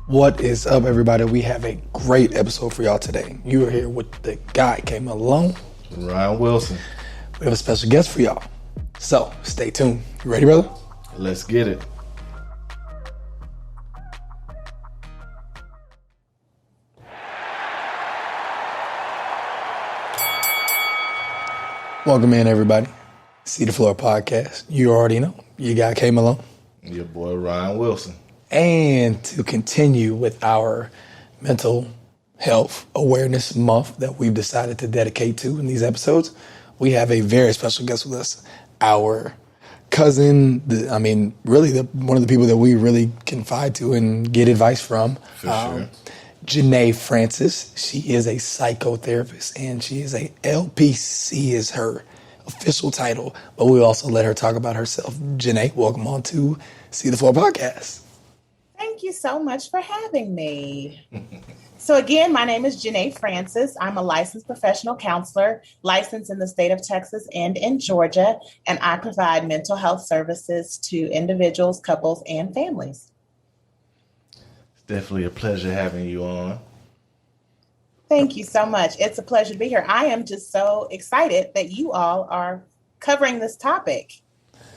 What is up, everybody? We have a great episode for y'all today. You are here with the guy came Malone, Ryan Wilson. We have a special guest for y'all, so stay tuned. You ready, brother? Let's get it. Welcome in, everybody. See the Floor podcast. You already know. You got came Malone. Your boy Ryan Wilson. And to continue with our mental health awareness month that we've decided to dedicate to in these episodes, we have a very special guest with us. Our cousin, one of the people that we really confide to and get advice from. For sure. Genee Francis. She is a psychotherapist and she is a LPC is her official title, but we also let her talk about herself. Genee, welcome on to See the Floor podcast. Thank you so much for having me. So again, my name is Genee Francis. I'm a licensed professional counselor, licensed in the state of Texas and in Georgia, and I provide mental health services to individuals, couples, and families. It's definitely a pleasure having you on. Thank you so much. It's a pleasure to be here. I am just so excited that you all are covering this topic.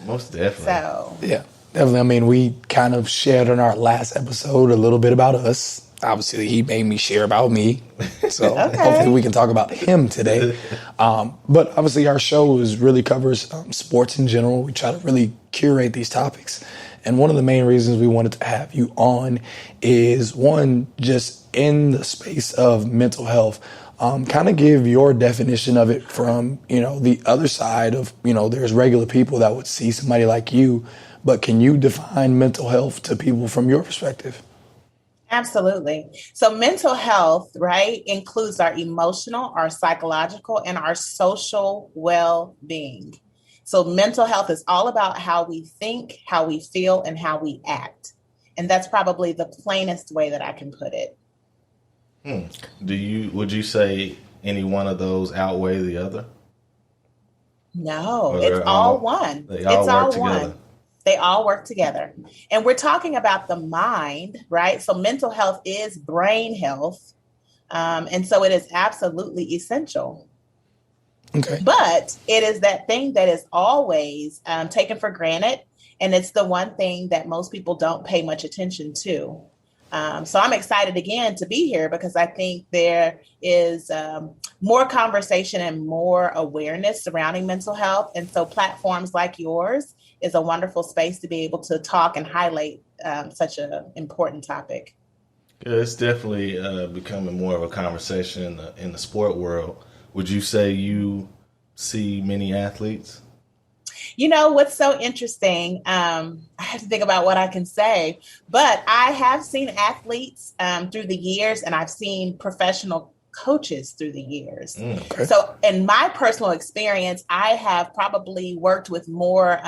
Most definitely. So, yeah. Definitely. I mean, we kind of shared in our last episode a little bit about us. Obviously, he made me share about me. So Hopefully we can talk about him today. But obviously our show really covers sports in general. We try to really curate these topics. And one of the main reasons we wanted to have you on is, one, just in the space of mental health, kind of give your definition of it from, the other side of, there's regular people that would see somebody like you. But can you define mental health to people from your perspective? Absolutely. So mental health, right, includes our emotional, our psychological, and our social well-being. So mental health is all about how we think, how we feel, and how we act. And that's probably the plainest way that I can put it. Would you say any one of those outweigh the other? No, it's all one. They all work together. One. They all work together. And we're talking about the mind, right? So mental health is brain health. And so it is absolutely essential. Okay. But it is that thing that is always taken for granted. And it's the one thing that most people don't pay much attention to. So I'm excited again to be here because I think there is more conversation and more awareness surrounding mental health. And so platforms like yours is a wonderful space to be able to talk and highlight such an important topic. Yeah, it's definitely becoming more of a conversation in the sport world. Would you say you see many athletes? You know, what's so interesting, I have to think about what I can say, but I have seen athletes through the years, and I've seen professional coaches through the years. Okay. So in my personal experience, I have probably worked with more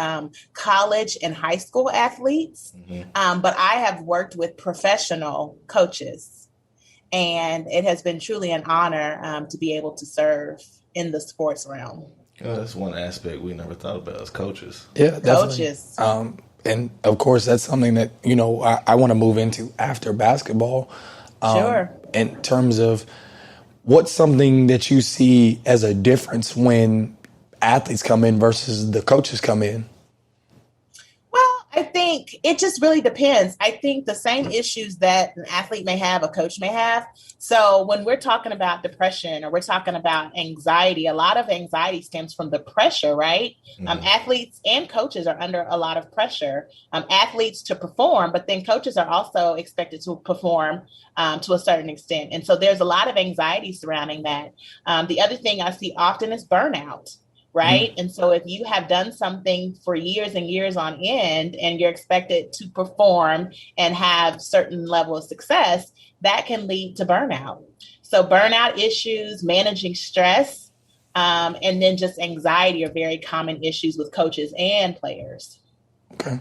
college and high school athletes, but I have worked with professional coaches. And it has been truly an honor to be able to serve in the sports realm. Oh, that's one aspect we never thought about as coaches. Yeah, definitely. Coaches. And of course, that's something that, I want to move into after basketball. Sure. In terms of what's something that you see as a difference when athletes come in versus the coaches come in? Well, I think it just really depends. I think the same issues that an athlete may have, a coach may have. So when we're talking about depression or we're talking about anxiety, a lot of anxiety stems from the pressure, right? Athletes and coaches are under a lot of pressure. Athletes to perform, but then coaches are also expected to perform to a certain extent. And so there's a lot of anxiety surrounding that. The other thing I see often is burnout. Right. And so if you have done something for years and years on end and you're expected to perform and have certain level of success, that can lead to burnout. So burnout issues, managing stress, and then just anxiety are very common issues with coaches and players. Okay.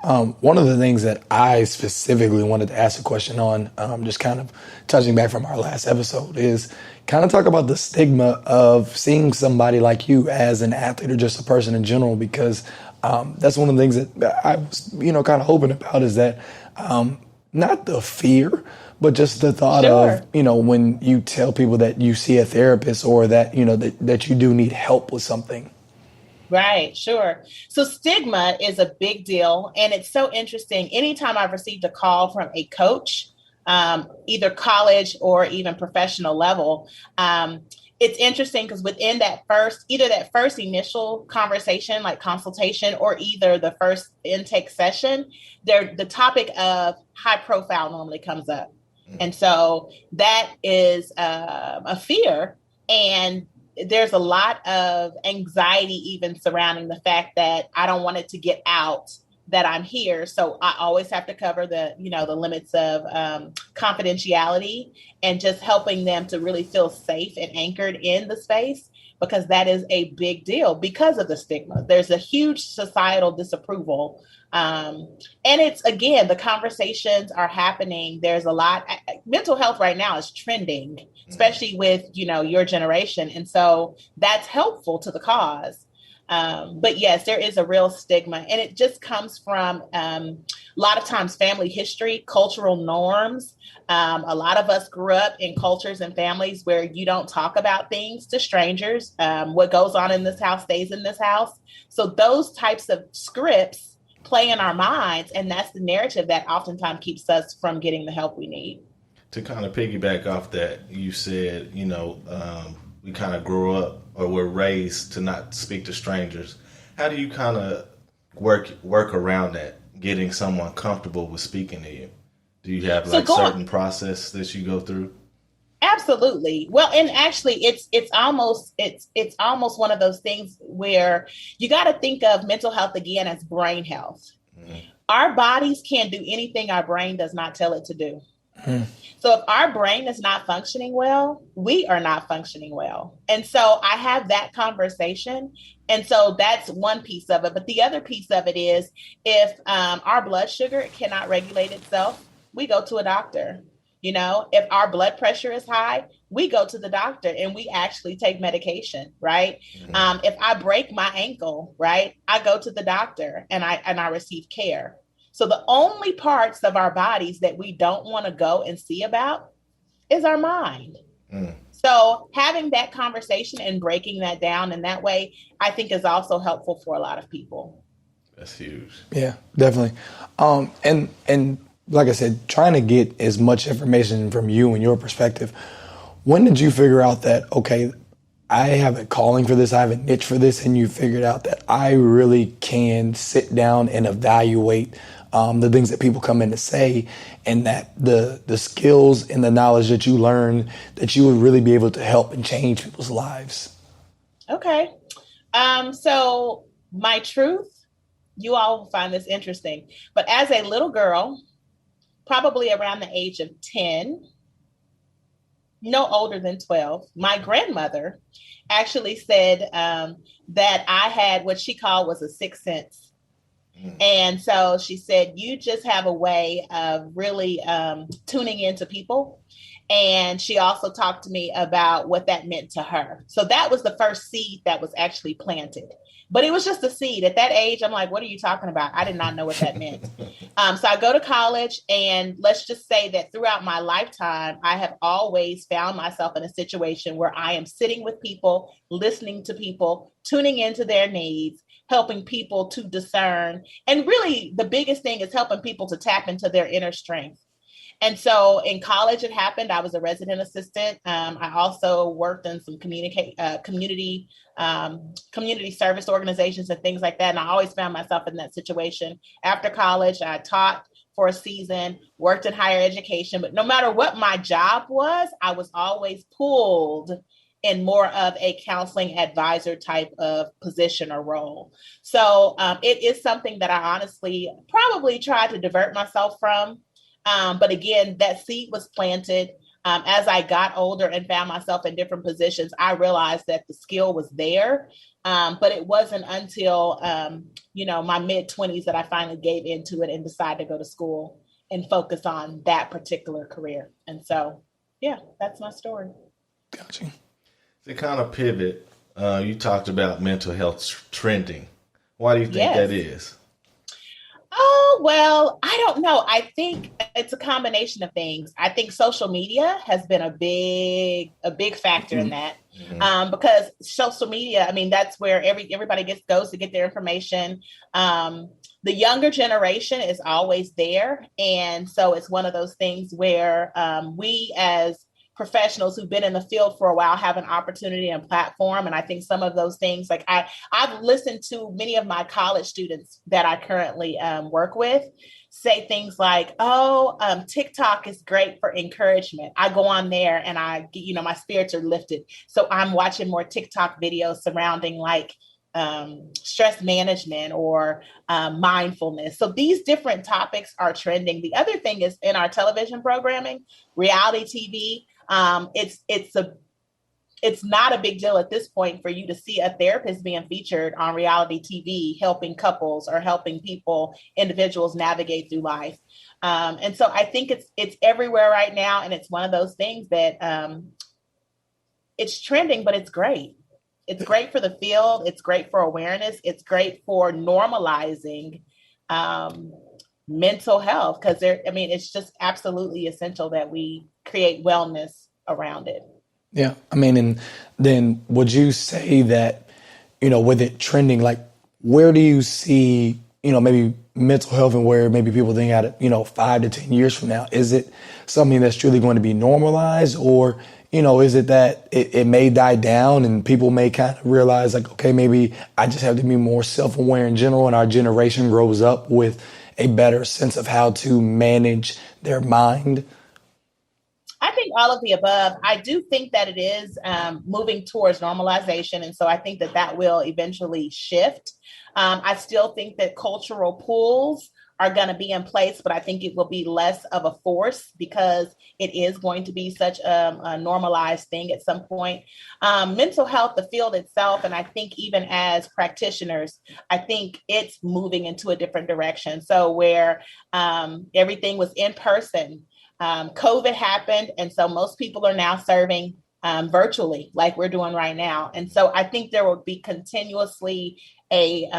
One of the things that I specifically wanted to ask a question on, just kind of touching back from our last episode, is kind of talk about the stigma of seeing somebody like you as an athlete or just a person in general, because that's one of the things that I was, kind of hoping about is that not the fear, but just the thought Sure. of, when you tell people that you see a therapist or that, that you do need help with something. Right, sure. So stigma is a big deal. And it's so interesting. Anytime I've received a call from a coach, either college or even professional level, it's interesting because within either that first initial conversation, like consultation, or either the first intake session, the topic of high profile normally comes up. And so that is a fear. And there's a lot of anxiety even surrounding the fact that I don't want it to get out that I'm here. So I always have to cover the limits of confidentiality and just helping them to really feel safe and anchored in the space, because that is a big deal because of the stigma. There's a huge societal disapproval. And it's, again, the conversations are happening. There's a lot. Mental health right now is trending, especially with, your generation. And so that's helpful to the cause. But yes, there is a real stigma, and it just comes from a lot of times family history, cultural norms. A lot of us grew up in cultures and families where you don't talk about things to strangers. What goes on in this house stays in this house. So those types of scripts play in our minds, and that's the narrative that oftentimes keeps us from getting the help we need. To kind of piggyback off that, you said, we kind of grow up or we're raised to not speak to strangers. How do you kind of work around that, getting someone comfortable with speaking to you? Do you have certain process that you go through? Absolutely. Well, and actually it's almost one of those things where you got to think of mental health again as brain health. Mm-hmm. Our bodies can't do anything our brain does not tell it to do. Mm. So if our brain is not functioning well, we are not functioning well. And so I have that conversation. And so that's one piece of it. But the other piece of it is if our blood sugar cannot regulate itself, we go to a doctor. If our blood pressure is high, we go to the doctor and we actually take medication, right? Mm-hmm. If I break my ankle, right, I go to the doctor and I receive care. So the only parts of our bodies that we don't want to go and see about is our mind. Mm. So having that conversation and breaking that down in that way, I think is also helpful for a lot of people. That's huge. Yeah, definitely. And like I said, trying to get as much information from you and your perspective. When did you figure out that, okay, I have a calling for this, I have a niche for this, and you figured out that I really can sit down and evaluate the things that people come in to say, and that the skills and the knowledge that you learn, that you would really be able to help and change people's lives? Okay. So my truth, you all will find this interesting, but as a little girl, probably around the age of 10, no older than 12, my grandmother actually said that I had what she called was a sixth sense. And so she said, you just have a way of really tuning into people. And she also talked to me about what that meant to her. So that was the first seed that was actually planted. But it was just a seed. At that age, I'm like, what are you talking about? I did not know what that meant. So I go to college, and let's just say that throughout my lifetime, I have always found myself in a situation where I am sitting with people, listening to people, tuning into their needs, helping people to discern. And really, the biggest thing is helping people to tap into their inner strength. And so in college, it happened. I was a resident assistant. I also worked in some community service organizations and things like that. And I always found myself in that situation. After college, I taught for a season, worked in higher education. But no matter what my job was, I was always pulled in more of a counseling advisor type of position or role. So it is something that I honestly probably tried to divert myself from. But again, that seed was planted. As I got older and found myself in different positions, I realized that the skill was there. But it wasn't until, my mid-20s that I finally gave into it and decided to go to school and focus on that particular career. And so, yeah, that's my story. Gotcha. To kind of pivot, you talked about mental health trending. Why do you think that is? Oh, well, I don't know. I think it's a combination of things. I think social media has been a big factor in that. Because social media, I mean, that's where everybody goes to get their information. The younger generation is always there. And so it's one of those things where we as professionals who've been in the field for a while have an opportunity and platform. And I think some of those things, like I've listened to many of my college students that I currently work with say things like, TikTok is great for encouragement. I go on there and my spirits are lifted. So I'm watching more TikTok videos surrounding like stress management or mindfulness. So these different topics are trending. The other thing is in our television programming, reality TV, it's not a big deal at this point for you to see a therapist being featured on reality TV, helping couples or helping individuals navigate through life. And so I think it's everywhere right now. And it's one of those things that it's trending, but it's great. It's great for the field. It's great for awareness. It's great for normalizing mental health because it's just absolutely essential that we create wellness around it. Yeah. I mean, and then would you say that, with it trending, like where do you see, maybe mental health and where maybe people think at it, 5 to 10 years from now? Is it something that's truly going to be normalized or, is it that it may die down and people may kind of realize like, okay, maybe I just have to be more self-aware in general and our generation grows up with a better sense of how to manage their mind? I think all of the above. I do think that it is moving towards normalization. And so I think that will eventually shift. I still think that cultural pulls are going to be in place, but I think it will be less of a force because it is going to be such a normalized thing at some point. Mental health, the field itself, and I think even as practitioners, I think it's moving into a different direction. So where everything was in person, COVID happened. And so most people are now serving virtually like we're doing right now. And so I think there will be continuously a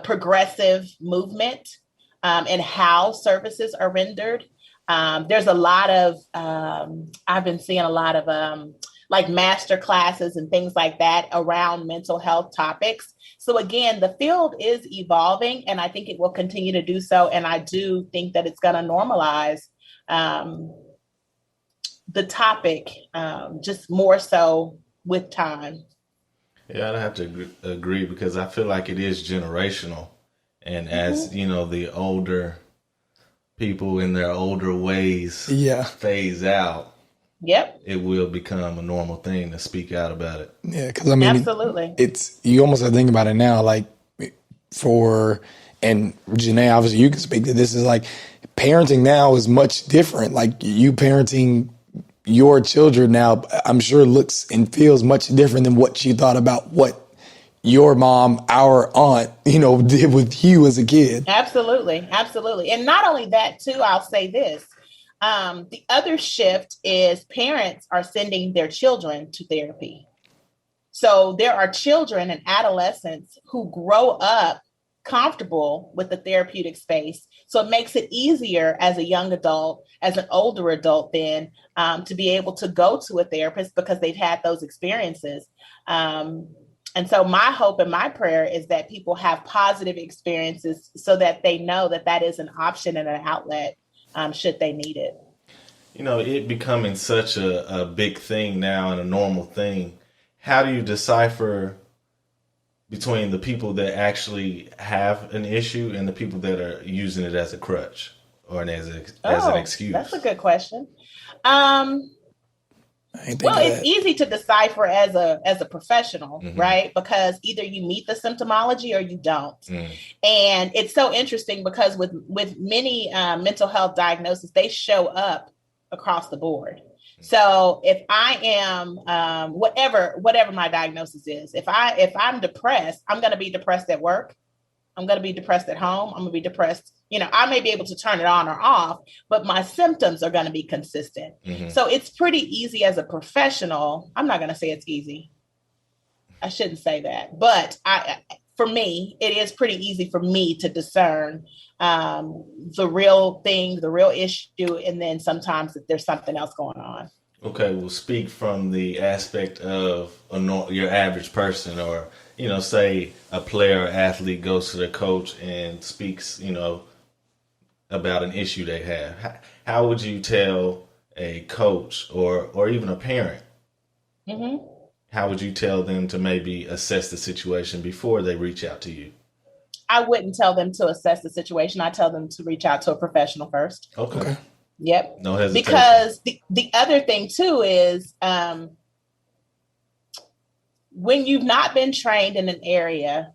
progressive movement in how services are rendered. There's a lot of, I've been seeing a lot of like master classes and things like that around mental health topics. So again, the field is evolving and I think it will continue to do so. And I do think that it's going to normalize the topic just more so with time. Yeah, I'd have to agree because I feel like it is generational. And as, the older people in their older ways phase out, it will become a normal thing to speak out about it. Yeah, because I mean, absolutely. You almost have to think about it now, like and Genee, obviously you can speak to this, is like parenting now is much different. Like you parenting your children now, I'm sure looks and feels much different than what you thought about what your mom, our aunt, did with you as a kid. Absolutely. Absolutely. And not only that too, I'll say this. The other shift is parents are sending their children to therapy. So there are children and adolescents who grow up comfortable with the therapeutic space. So it makes it easier as a young adult, as an older adult then, to be able to go to a therapist because they've had those experiences. And so my hope and my prayer is that people have positive experiences so that they know that is an option and an outlet should they need it. It becoming such a big thing now and a normal thing. How do you decipher between the people that actually have an issue and the people that are using it as a crutch or as an excuse? That's a good question. It's easy to decipher as a professional, right? Because either you meet the symptomology or you don't. And it's so interesting because with many mental health diagnoses, they show up across the board. So if I am whatever my diagnosis is, if I'm depressed, I'm going to be depressed at work. I'm going to be depressed at home. I'm going to be depressed. I may be able to turn it on or off, but my symptoms are going to be consistent. So it's pretty easy as a professional. I'm not going to say it's easy. I shouldn't say that, but for me, it is pretty easy for me to discern the real thing, the real issue, and then sometimes if there's something else going on. Okay, we'll speak from the aspect of your average person, or say a player or athlete goes to their coach and speaks, about an issue they have. How would you tell a coach or even a parent? Mm-hmm. How would you tell them to maybe assess the situation before they reach out to you? I wouldn't tell them to assess the situation. I tell them to reach out to a professional first. Okay. Yep. No hesitation. Because the other thing too is when you've not been trained in an area,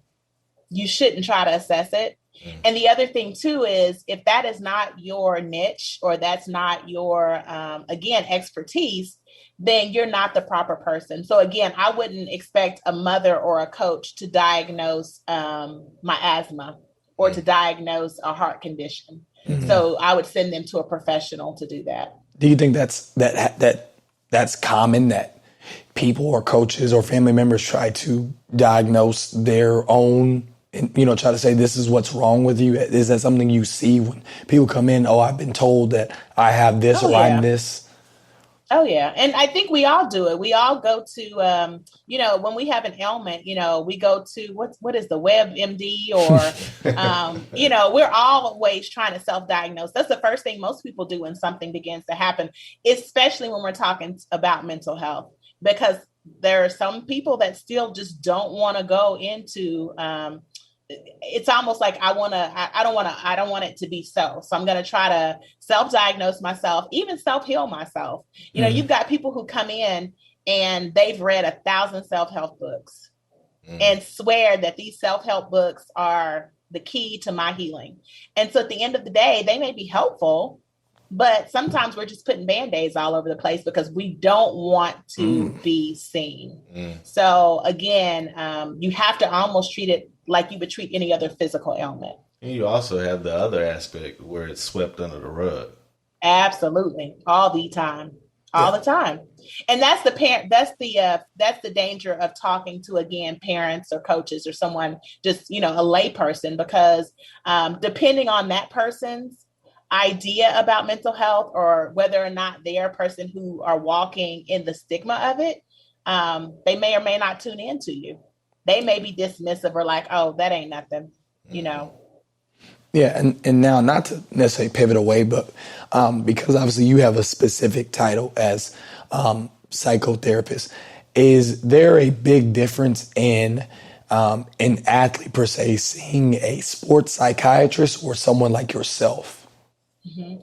you shouldn't try to assess it. And the other thing too is if that is not your niche or that's not your, again, expertise, then you're not the proper person. So again, I wouldn't expect a mother or a coach to diagnose my asthma or to diagnose a heart condition. Mm-hmm. So I would send them to a professional to do that. Do you think that's common, that people or coaches or family members try to diagnose their own and, try to say this is what's wrong with you? Is that something you see when people come in? Oh, I've been told that I have this I'm this. Oh, yeah. And I think we all do it. We all go to, when we have an ailment, we go to what is the WebMD or, we're always trying to self-diagnose. That's the first thing most people do when something begins to happen, especially when we're talking about mental health, because there are some people that still just don't want to go into it's almost like I don't want it to be so I'm going to try to self-diagnose myself, even self-heal myself. You've got people who come in and they've read 1,000 self-help books and swear that these self-help books are the key to my healing. And so at the end of the day, they may be helpful, but sometimes we're just putting Band-Aids all over the place because we don't want to be seen. So again, you have to almost treat it like you would treat any other physical ailment. And you also have the other aspect where it's swept under the rug. Absolutely. All the time. And that's the danger of talking to, again, parents or coaches or someone, just, a lay person, because depending on that person's idea about mental health or whether or not they are a person who are walking in the stigma of it, they may or may not tune in to you. They may be dismissive or like, oh, that ain't nothing, Yeah. And now, not to necessarily pivot away, but because obviously you have a specific title as psychotherapist, is there a big difference in an athlete per se seeing a sports psychiatrist or someone like yourself? Mm-hmm.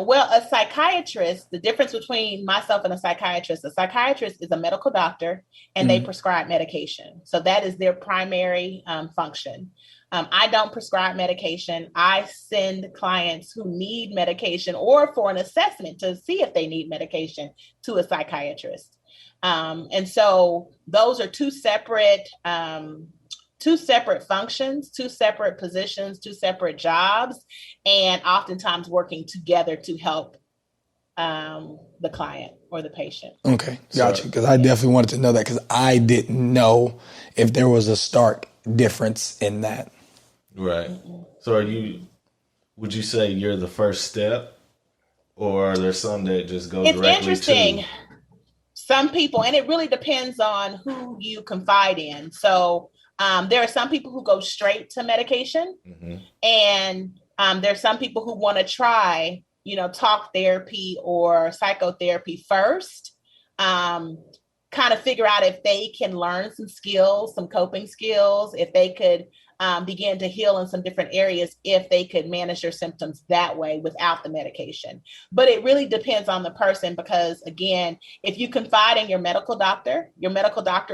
Well, a psychiatrist, the difference between myself and a psychiatrist is a medical doctor and they prescribe medication. So that is their primary function. I don't prescribe medication. I send clients who need medication or for an assessment to see if they need medication to a psychiatrist. And so those are two separate functions, two separate positions, two separate jobs, and oftentimes working together to help the client or the patient. Okay, gotcha. Because I definitely wanted to know that, because I didn't know if there was a stark difference in that. Right. So would you say you're the first step, or are there some that just go directly to? It's interesting. Some people, and it really depends on who you confide in. So there are some people who go straight to medication, and there are some people who want to try, talk therapy or psychotherapy first, kind of figure out if they can learn some skills, some coping skills, if they could begin to heal in some different areas, if they could manage their symptoms that way without the medication. But it really depends on the person, because again, if you confide in your medical doctor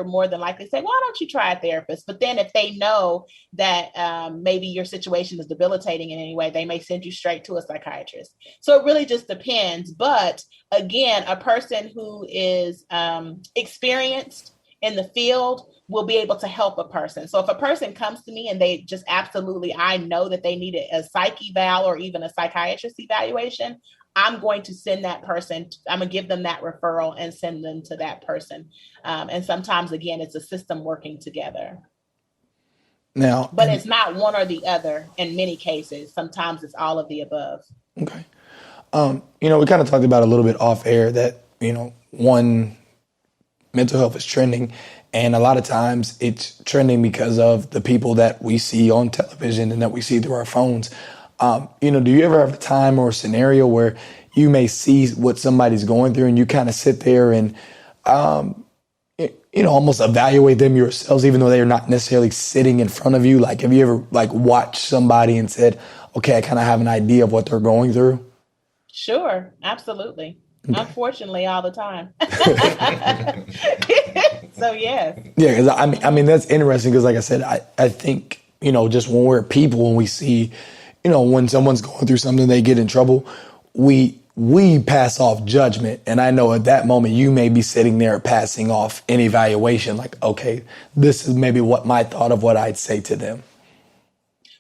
more than likely say, why don't you try a therapist? But then if they know that maybe your situation is debilitating in any way, they may send you straight to a psychiatrist. So it really just depends. But again, a person who is experienced in the field will be able to help a person. So if a person comes to me and they just absolutely, I know that they need a psych eval or even a psychiatrist evaluation, I'm going to send that person, I'm going to give them that referral and send them to that person. And sometimes, again, it's a system working together. Now, but it's not one or the other in many cases. Sometimes it's all of the above. Okay. We kind of talked about a little bit off air that, one, mental health is trending. And a lot of times it's trending because of the people that we see on television and that we see through our phones. Do you ever have a time or a scenario where you may see what somebody's going through and you kind of sit there and, almost evaluate them yourselves, even though they're not necessarily sitting in front of you? Like, have you ever watched somebody and said, okay, I kind of have an idea of what they're going through? Sure. Absolutely. Okay. Unfortunately, all the time. So, yeah. Yeah. Cause I mean, that's interesting. Cause like I said, I think, just when we're people, when we see, when someone's going through something, they get in trouble, we pass off judgment. And I know at that moment, you may be sitting there passing off an evaluation like, okay, this is maybe what my thought of what I'd say to them.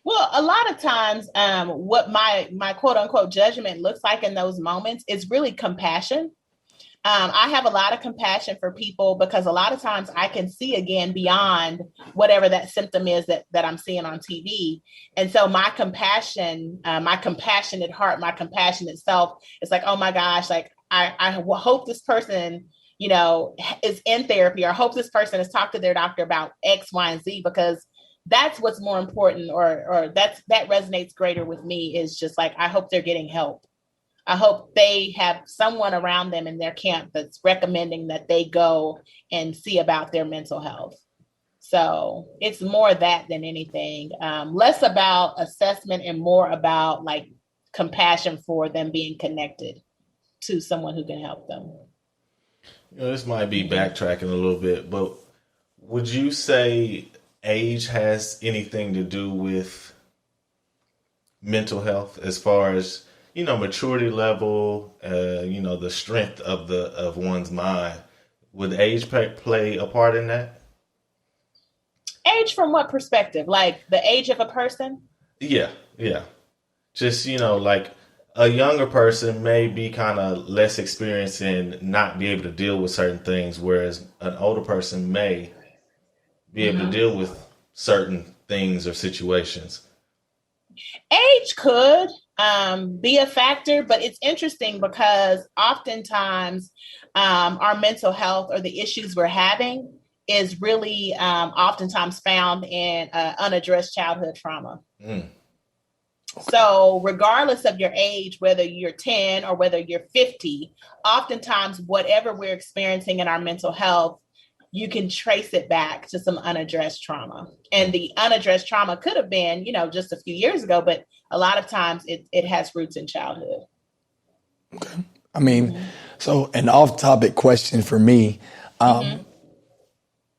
Well, a lot of times what my quote unquote judgment looks like in those moments is really compassion. I have a lot of compassion for people because a lot of times I can see again beyond whatever that symptom is that I'm seeing on TV. And so my compassion, my compassionate heart, my compassionate self, it's like, oh my gosh, like I hope this person, is in therapy, or I hope this person has talked to their doctor about X, Y, and Z, because that's what's more important, or that resonates greater with me, is just like, I hope they're getting help. I hope they have someone around them in their camp that's recommending that they go and see about their mental health. So it's more that than anything, less about assessment and more about compassion for them being connected to someone who can help them. This might be backtracking a little bit, but would you say age has anything to do with mental health as far as, maturity level, the strength of one's mind? Would age play a part in that? Age from what perspective? Like the age of a person? Yeah. Just, like a younger person may be kind of less experienced and not be able to deal with certain things, whereas an older person may be able to deal with certain things or situations. Age could be a factor, but it's interesting because oftentimes our mental health or the issues we're having is really oftentimes found in unaddressed childhood trauma. Okay. So regardless of your age, whether you're 10 or whether you're 50, oftentimes whatever we're experiencing in our mental health, you can trace it back to some unaddressed trauma. And the unaddressed trauma could have been, just a few years ago, but a lot of times it has roots in childhood. Okay. I mean, so an off-topic question for me,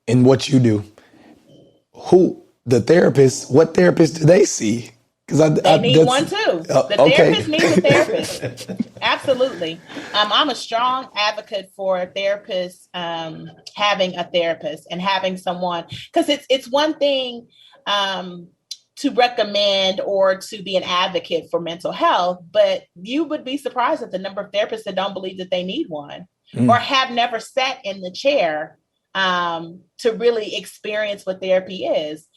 in what you do, what therapist do they see? They need one too. The therapist needs a therapist. Absolutely. I'm a strong advocate for therapists having a therapist and having someone, because it's one thing to recommend or to be an advocate for mental health, but you would be surprised at the number of therapists that don't believe that they need one or have never sat in the chair to really experience what therapy is.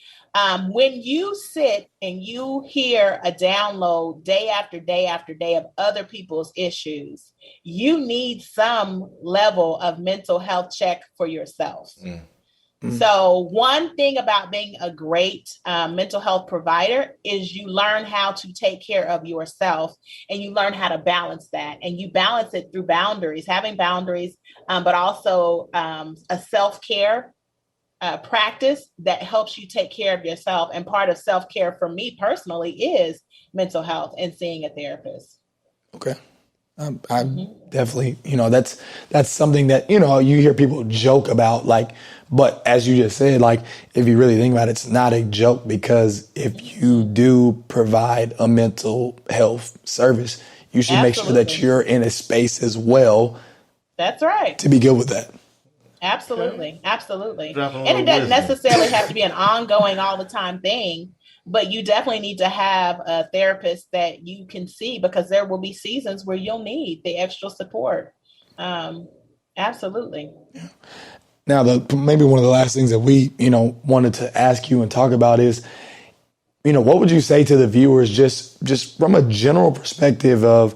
When you sit and you hear a download day after day after day of other people's issues, you need some level of mental health check for yourself. So one thing about being a great mental health provider is you learn how to take care of yourself, and you learn how to balance that, and you balance it through boundaries, having boundaries, but also a self-care practice that helps you take care of yourself. And part of self-care for me personally is mental health and seeing a therapist. Okay. I definitely, that's something that, you hear people joke about, but as you just said, if you really think about it, it's not a joke, because if you do provide a mental health service, you should make sure that you're in a space as well. That's right. To be good with that. Absolutely. Absolutely. And it doesn't necessarily have to be an ongoing all the time thing, but you definitely need to have a therapist that you can see, because there will be seasons where you'll need the extra support. Absolutely. Now, maybe one of the last things that we, wanted to ask you and talk about is, what would you say to the viewers just from a general perspective of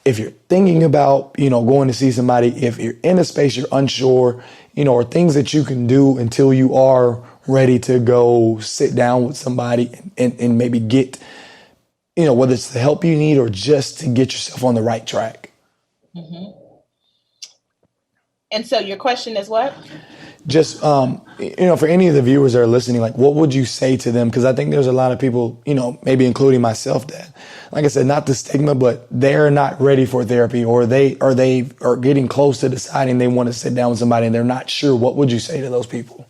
if you're thinking about, going to see somebody, if you're in a space you're unsure, or things that you can do until you are ready to go sit down with somebody and maybe get, whether it's the help you need or just to get yourself on the right track. Mm-hmm. And so your question is what? Just, for any of the viewers that are listening, like, what would you say to them? Because I think there's a lot of people, maybe including myself, that, like I said, not the stigma, but they're not ready for therapy, or they are getting close to deciding they want to sit down with somebody and they're not sure. What would you say to those people?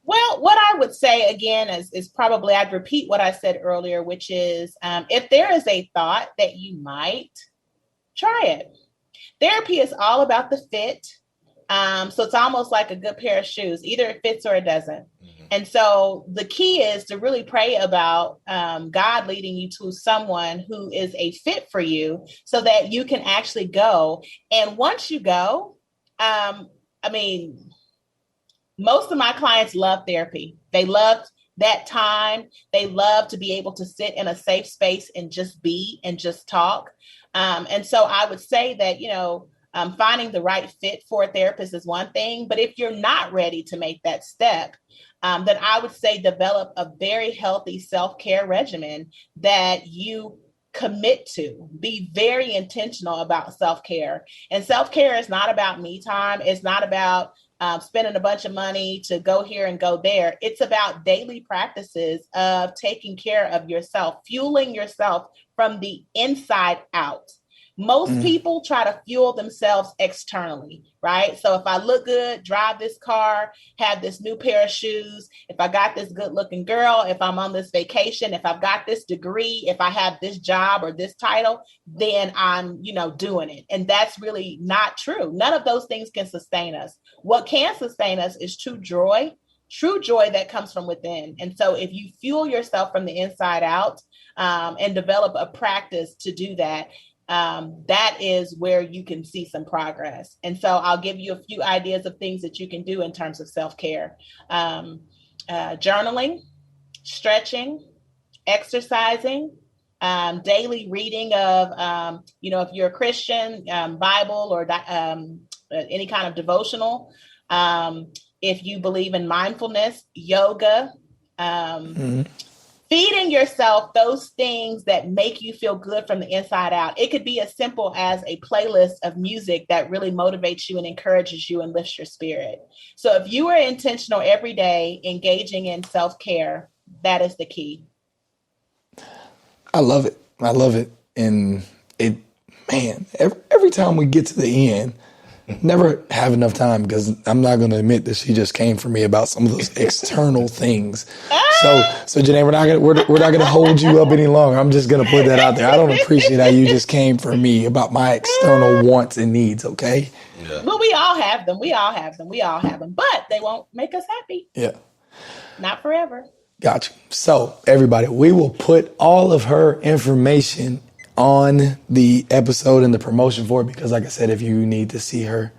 Well, what I would say again is probably I'd repeat what I said earlier, which is if there is a thought that you might, try it. Therapy is all about the fit. So it's almost like a good pair of shoes. Either it fits or it doesn't. Mm-hmm. And so the key is to really pray about God leading you to someone who is a fit for you so that you can actually go. And once you go, most of my clients love therapy. They love that time. They love to be able to sit in a safe space and just be and just talk. And so I would say that, finding the right fit for a therapist is one thing, but if you're not ready to make that step, then I would say develop a very healthy self-care regimen that you commit to. Be very intentional about self-care. And self-care is not about me time. It's not about spending a bunch of money to go here and go there. It's about daily practices of taking care of yourself, fueling yourself from the inside out. Most people try to fuel themselves externally, right? So if I look good, drive this car, have this new pair of shoes, if I got this good looking girl, if I'm on this vacation, if I've got this degree, if I have this job or this title, then I'm, doing it. And that's really not true. None of those things can sustain us. What can sustain us is true joy that comes from within. And so if you fuel yourself from the inside out and develop a practice to do that, that is where you can see some progress. And so I'll give you a few ideas of things that you can do in terms of self-care. Journaling, stretching, exercising, daily reading of, if you're a Christian, Bible or any kind of devotional. If you believe in mindfulness, yoga, feeding yourself those things that make you feel good from the inside out. It could be as simple as a playlist of music that really motivates you and encourages you and lifts your spirit. So if you are intentional every day engaging in self-care, that is the key. I love it. And every time we get to the end, never have enough time, because I'm not going to admit that she just came for me about some of those external things. So Genee, we're not going to hold you up any longer. I'm just going to put that out there. I don't appreciate how you just came for me about my external wants and needs. Okay. Yeah. Well, we all have them. But they won't make us happy. Yeah. Not forever. Gotcha. So everybody, we will put all of her information on the episode and the promotion for it, because like I said, if you need to see her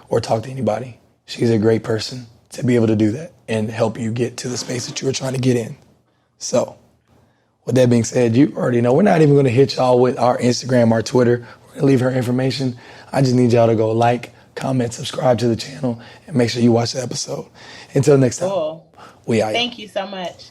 or talk to anybody, she's a great person to be able to do that and help you get to the space that you were trying to get in. So with that being said, you already know we're not even going to hit y'all with our Instagram, our Twitter. We're going to leave her information. I just need y'all to go like, comment, subscribe to the channel, and make sure you watch the episode. Until next time, cool. We out. Thank you so much.